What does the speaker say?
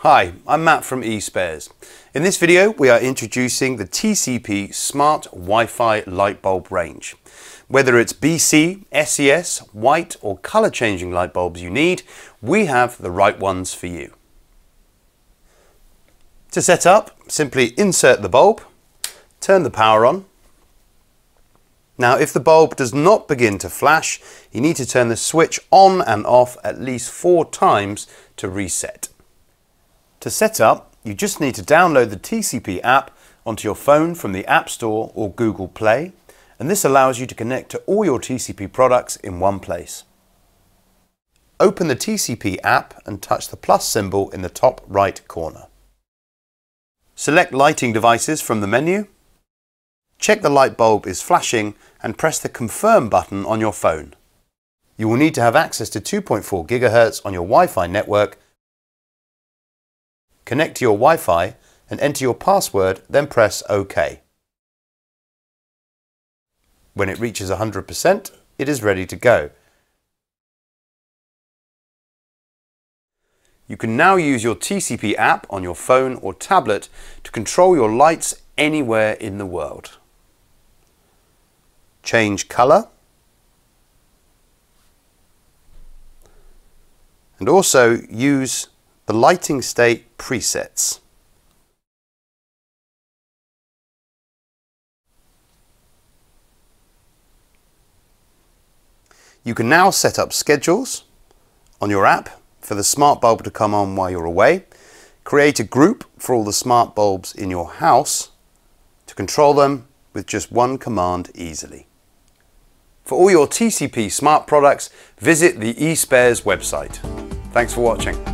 Hi, I'm Matt from eSpares. In this video we are introducing the TCP Smart Wi-Fi light bulb range. Whether it's BC, SES, white or colour changing light bulbs you need, we have the right ones for you. To set up, simply insert the bulb, turn the power on. Now if the bulb does not begin to flash, you need to turn the switch on and off at least 4 times to reset. To set up, you just need to download the TCP app onto your phone from the App Store or Google Play, and this allows you to connect to all your TCP products in one place. Open the TCP app and touch the plus symbol in the top right corner. Select lighting devices from the menu. Check the light bulb is flashing and press the confirm button on your phone. You will need to have access to 2.4 GHz on your Wi-Fi network. Connect to your Wi-Fi and enter your password, then press OK. When it reaches 100%, it is ready to go. You can now use your TCP app on your phone or tablet to control your lights anywhere in the world. Change colour, and also use the lighting state presets. You can now set up schedules on your app for the smart bulb to come on while you're away, create a group for all the smart bulbs in your house to control them with just one command easily. For all your TCP smart products, visit the eSpares website. Thanks for watching.